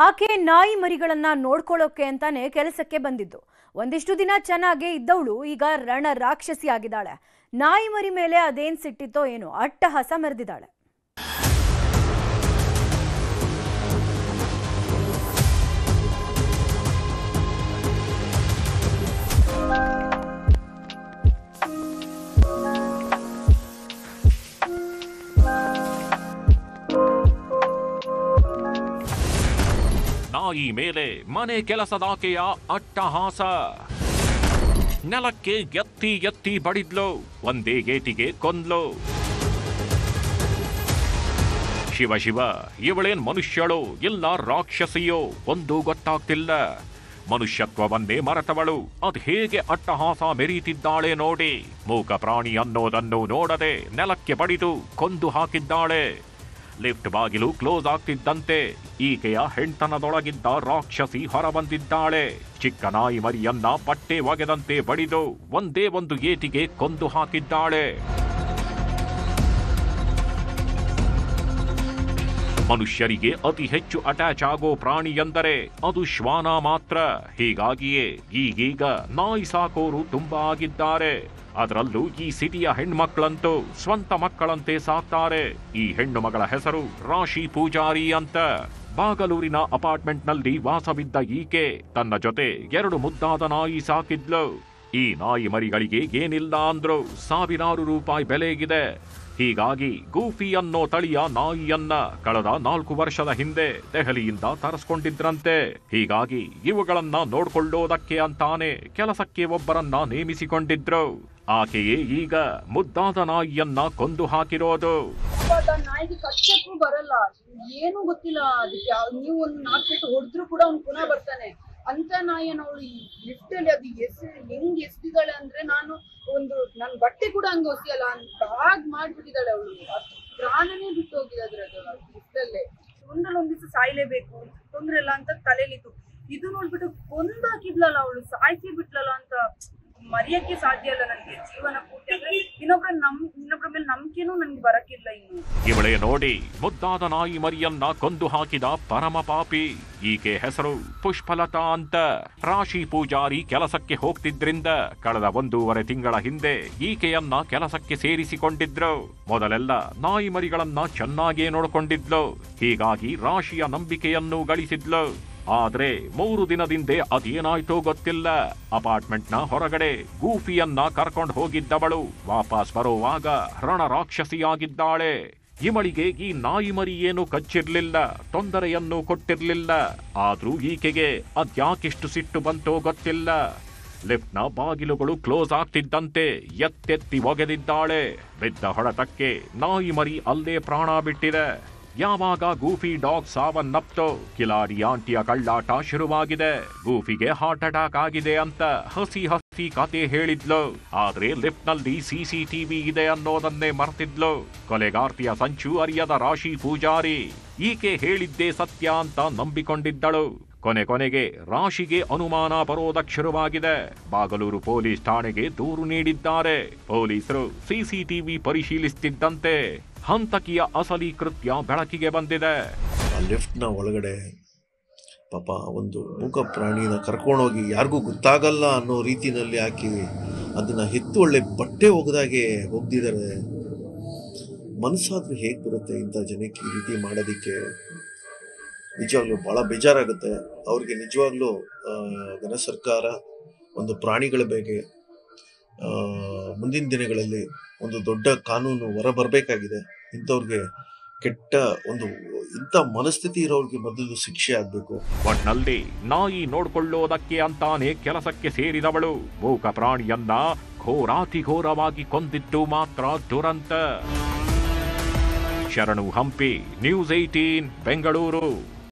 ಆಕೆ ನಾಯಿ ಮರಿಗಳನ್ನ ನೋಡ್ಕೊಳ್ಳೋಕೆ ಅಂತಾನೆ ಕೆಲಸಕ್ಕೆ ಬಂದಿದ್ದು. ಒಂದಿಷ್ಟು ದಿನ ಚೆನ್ನಾಗೇ ಇದ್ದವಳು ಈಗ ರಣ ರಾಕ್ಷಸಿ ಆಗಿದ್ದಾಳೆ. ನಾಯಿ ಮರಿ ಮೇಲೆ ಅದೇನ್ ಸಿಟ್ಟಿತ್ತೋ ಏನೋ ಅಟ್ಟಹಾಸ ಮೆರೆದಿದ್ದಾಳೆ. ನಾಯಿ ಮೇಲೆ ಮನೆ ಕೆಲಸದಾಕೆಯ ಅಟ್ಟಹಾಸ. ನೆಲಕ್ಕೆ ಎತ್ತಿ ಎತ್ತಿ ಬಡಿದ್ಲು, ಒಂದೇ ಗೇಟಿಗೆ ಕೊಂದ್ಲು. ಶಿವ ಶಿವ, ಇವಳೇನ್ ಮನುಷ್ಯಳು ಇಲ್ಲ ರಾಕ್ಷಸಿಯೋ ಒಂದು ಗೊತ್ತಾಗ್ತಿಲ್ಲ. ಮನುಷ್ಯತ್ವವನ್ನೇ ಮರೆತವಳು ಅದ್ ಹೇಗೆ ಅಟ್ಟಹಾಸ ಮೆರೀತಿದ್ದಾಳೆ ನೋಡಿ. ಮೂಕ ಪ್ರಾಣಿ ಅನ್ನೋದನ್ನು ನೋಡದೆ ನೆಲಕ್ಕೆ ಬಡಿದು ಕೊಂದು ಹಾಕಿದ್ದಾಳೆ. ಲಿಫ್ಟ್ ಬಾಗಿಲು ಕ್ಲೋಸ್ ಆಗ್ತಿದ್ದಂತೆ ಈಕೆಯ ಹೆಣ್ತನದೊಳಗಿದ್ದ ರಾಕ್ಷಸಿ ಹೊರಬಂದಿದ್ದಾಳೆ. ಚಿಕ್ಕ ನಾಯಿ ಮರಿಯನ್ನ ಬಟ್ಟೆ ಒಗೆದಂತೆ ಬಡಿದು ಒಂದೇ ಒಂದು ಏಟಿಗೆ ಕೊಂದು ಹಾಕಿದ್ದಾಳೆ. ಮನುಷ್ಯರಿಗೆ ಅತಿ ಹೆಚ್ಚು ಅಟ್ಯಾಚ್ ಆಗೋ ಪ್ರಾಣಿ ಎಂದರೆ ಅದು ಶ್ವಾನ ಮಾತ್ರ. ಹೀಗಾಗಿಯೇ ಈಗೀಗ ನಾಯಿ ಸಾಕೋರು ತುಂಬಾ ಆಗಿದ್ದಾರೆ. ಅದರಲ್ಲೂ ಈ ಸಿಟಿಯ ಹೆಣ್ಮಕ್ಳಂತೂ ಸ್ವಂತ ಮಕ್ಕಳಂತೆ ಸಾಕ್ತಾರೆ. ಈ ಹೆಣ್ಣು ಮಗಳ ಹೆಸರು ರಾಶಿ ಪೂಜಾರಿ ಅಂತ. ಬಾಗಲೂರಿನ ಅಪಾರ್ಟ್ಮೆಂಟ್ನಲ್ಲಿ ವಾಸವಿದ್ದ ಈಕೆ ತನ್ನ ಜೊತೆ 2 ಮುದ್ದಾದ ನಾಯಿ ಸಾಕಿದ್ಲು. ಈ ನಾಯಿ ಮರಿಗಳಿಗೆ ಏನಿಲ್ಲ ಅಂದ್ರೂ ಸಾವಿರಾರು ರೂಪಾಯಿ ಬೆಲೆಗಿದೆ. ಹೀಗಾಗಿ ಗೂಫಿ ಅನ್ನೋ ತಳಿಯ ನಾಯಿಯನ್ನ ಕಳೆದ 4 ವರ್ಷದ ಹಿಂದೆ ದೆಹಲಿಯಿಂದ ತರಿಸ್ಕೊಂಡಿದ್ರಂತೆ. ಹೀಗಾಗಿ ಇವುಗಳನ್ನ ನೋಡ್ಕೊಳ್ಳೋದಕ್ಕೆ ಅಂತಾನೆ ಕೆಲಸಕ್ಕೆ ಒಬ್ಬರನ್ನ ನೇಮಿಸಿಕೊಂಡಿದ್ರು. ಆಕೆಯೇ ಈಗ ಮುದ್ದಾದ ನಾಯಿಯನ್ನ ಕೊಂದು ಹಾಕಿರೋದು. ನಾಯಿಗೆ ಕಚ್ಚಕ್ಕೂ ಬರಲ್ಲ, ಏನು ಗೊತ್ತಿಲ್ಲ. ಅದಕ್ಕೆ ನೀವು ಒಂದು 4 ಪೆಟ್ಟು ಹೊಡೆದ್ರು ಕೂಡ ಅವ್ನು ಪುನಃ ಬರ್ತಾನೆ. ಅಂತ ನಾಯಿಯನ್ನು ಅವಳು ಲಿಫ್ಟ್ ಅಲ್ಲಿ ಅದು ಹೆಂಗ್ ಎಸ್ತಿದ್ದಾಳೆ ಅಂದ್ರೆ, ನನ್ ಬಟ್ಟೆ ಕೂಡ ಹಂಗ ಹೊಸಿಯಲ್ಲ ಅಂತ ಹಾಗೆ ಮಾಡ್ಬಿಟ್ಟಿದ್ದಾಳೆ ಅವಳು. ಪ್ರಾಣನೇ ಬಿಟ್ಟು ಹೋಗಿದೆ ಅದ್ರದ್ದು ಲಿಫ್ಟ್ ಅಲ್ಲೇ. ಒಂದ್ ದಿವಸ ಸಾಯ್ಲೇಬೇಕು, ತೊಂದ್ರೆ ಇಲ್ಲ ಅಂತ ತಲೆಲಿತ್ತು. ಇದು ನೋಡ್ಬಿಟ್ಟು ಕೊಂದಾಕಿದ್ಲಲ್ಲ ಅವಳು, ಸಾಯ್ಸಿ ಬಿಟ್ಲಲ್ಲ ಅಂತ ಮರೆಯಕ್ಕೆ ಸಾಧ್ಯ ಇಲ್ಲ ನನಗೆ ಜೀವನ ಪೂರ್ತಿ. ಅಂದ್ರೆ ಇನ್ನೊಬ್ರ ಮೇಲೆ ನಂಬಿಕೆನೂ ನನ್ಗೆ ಬರಕ್ಕಿಲ್ಲ ಇನ್ನು. ಇವಳೇ ನೋಡಿ ಮುದ್ದಾದ ನಾಯಿ ಮರಿಯನ್ನ ಕೊಂದು ಹಾಕಿದ ಪರಮ ಪಾಪಿ. ಈಕೆ ಹೆಸರು ಪುಷ್ಪಲತಾ ಅಂತ. ರಾಶಿ ಪೂಜಾರಿ ಕೆಲಸಕ್ಕೆ ಹೋಗ್ತಿದ್ರಿಂದ ಕಳೆದ 1.5 ತಿಂಗಳ ಹಿಂದೆ ಈಕೆಯನ್ನ ಕೆಲಸಕ್ಕೆ ಸೇರಿಸಿಕೊಂಡಿದ್ರು. ಮೊದಲೆಲ್ಲ ನಾಯಿ ಮರಿಗಳನ್ನ ಚೆನ್ನಾಗೇ ನೋಡ್ಕೊಂಡಿದ್ಲು. ಹೀಗಾಗಿ ರಾಶಿಯ ನಂಬಿಕೆಯನ್ನು ಗಳಿಸಿದ್ಲು. ಆದ್ರೆ 3 ದಿನದಿಂದೆ ಅದೇನಾಯ್ತೋ ಗೊತ್ತಿಲ್ಲ. ಅಪಾರ್ಟ್ಮೆಂಟ್ನ ಹೊರಗಡೆ ಗೂಫಿಯನ್ನ ಕರ್ಕೊಂಡು ಹೋಗಿದ್ದವಳು ವಾಪಸ್ ಬರುವಾಗ ರಣ ರಾಕ್ಷಸಿಯಾಗಿದ್ದಾಳೆ. ಇವಳಿಗೆ ಈ ನಾಯಿ ಮರಿ ಏನು ಕಚ್ಚಿರ್ಲಿಲ್ಲ, ತೊಂದರೆಯನ್ನು ಕೊಟ್ಟಿರ್ಲಿಲ್ಲ. ಆದ್ರೂ ಈಕೆಗೆ ಅದ್ಯಾಕಿಷ್ಟು ಸಿಟ್ಟು ಬಂತೋ ಗೊತ್ತಿಲ್ಲ. ಲಿಫ್ಟ್ನ ಬಾಗಿಲುಗಳು ಕ್ಲೋಸ್ ಆಗ್ತಿದ್ದಂತೆ ಎತ್ತೆತ್ತಿ ಒಗೆದಿದ್ದಾಳೆ. ಬಿದ್ದ ಹೊಡೆತಕ್ಕೆ ನಾಯಿ ಮರಿ ಅಲ್ಲೇ ಪ್ರಾಣ ಬಿಟ್ಟಿದೆ. ಯಾವಾಗ ಗೂಫಿ ಡಾಗ್ ಸಾವನ್ನಪ್ತೋ ಕಿಲಾಡಿ ಆಂಟಿಯ ಕಳ್ಳಾಟ ಶುರುವಾಗಿದೆ. ಗೂಫಿಗೆ ಹಾರ್ಟ್ ಅಟ್ಯಾಕ್ ಆಗಿದೆ ಅಂತ ಹಸಿ ಕತೆ ಹೇಳಿದ್ಲು. ಆದ್ರೆ ಲಿಫ್ಟ್ ನಲ್ಲಿ CCTV ಇದೆ ಅನ್ನೋದನ್ನೇ ಮರೆತಿದ್ಲು. ಕೊಲೆಗಾರ್ತಿಯ ಸಂಚು ಅರಿಯದ ರಾಶಿ ಪೂಜಾರಿ ಈಕೆ ಹೇಳಿದ್ದೇ ಸತ್ಯ ಅಂತ ನಂಬಿಕೊಂಡಿದ್ದಳು. ಕೊನೆಗೆ ರಾಶಿಗೆ ಅನುಮಾನ ಬರೋದಕ್ಕೆ ಶುರುವಾಗಿದೆ. ಬಾಗಲೂರು ಪೊಲೀಸ್ ಠಾಣೆಗೆ ದೂರು ನೀಡಿದ್ದಾರೆ. ಪೊಲೀಸರು CCTV ಪರಿಶೀಲಿಸುತ್ತಿದ್ದಂತೆ ಹಂತಕಿಯ ಅಸಲಿ ಕೃತ್ಯ ಬೆಳಕಿಗೆ ಬಂದಿದೆ. ಲಿಫ್ಟ್ ನ ಒಳಗಡೆ ಪಾಪ ಒಂದು ಮೂಕ ಪ್ರಾಣಿನ ಕರ್ಕೊಂಡೋಗಿ ಯಾರಿಗೂ ಗೊತ್ತಾಗಲ್ಲ ಅನ್ನೋ ರೀತಿನಲ್ಲಿ ಹಾಕಿ ಅದನ್ನ ಹೆತ್ತು ಒಳ್ಳೆ ಬಟ್ಟೆ ಒಗೆದಾಗೆ ಒಗ್ದಿದ್ದಾರೆ. ಮನಸ್ಸಾದ್ರೂ ಹೇಗೆ ಬರುತ್ತೆ ಇಂಥ ಜನಕ್ಕೆ ಈ ರೀತಿ ಮಾಡೋದಿಕ್ಕೆ? ನಿಜವಾಗ್ಲೂ ಬಹಳ ಬೇಜಾರಾಗುತ್ತೆ. ಅವ್ರಿಗೆ ನಿಜವಾಗ್ಲೂ ಘನ ಸರ್ಕಾರ ಒಂದು ಪ್ರಾಣಿಗಳ ಬಗ್ಗೆ ಮುಂದಿನ ದಿನಗಳಲ್ಲಿ ಒಂದು ದೊಡ್ಡ ಕಾನೂನು ಹೊರಬರಬೇಕಾಗಿದೆ. ಇಂಥವ್ರಿಗೆ ಕೆಟ್ಟ ಇಂಥ ಮನಸ್ಥಿತಿ ಇರೋರಿಗೆ ಮೊದಲು ಶಿಕ್ಷೆ ಆಗ್ಬೇಕು. ಒಟ್ನಲ್ಲಿ ನಾಯಿ ನೋಡ್ಕೊಳ್ಳೋದಕ್ಕೆ ಅಂತಾನೆ ಕೆಲಸಕ್ಕೆ ಸೇರಿದವಳು ಮೂಕ ಪ್ರಾಣಿಯನ್ನ ಘೋರಾತಿಘೋರವಾಗಿ ಕೊಂದಿದ್ದು ಮಾತ್ರ ದುರಂತ. ಶರಣು ಹಂಪಿ, ನ್ಯೂಸ್ 18 ಬೆಂಗಳೂರು.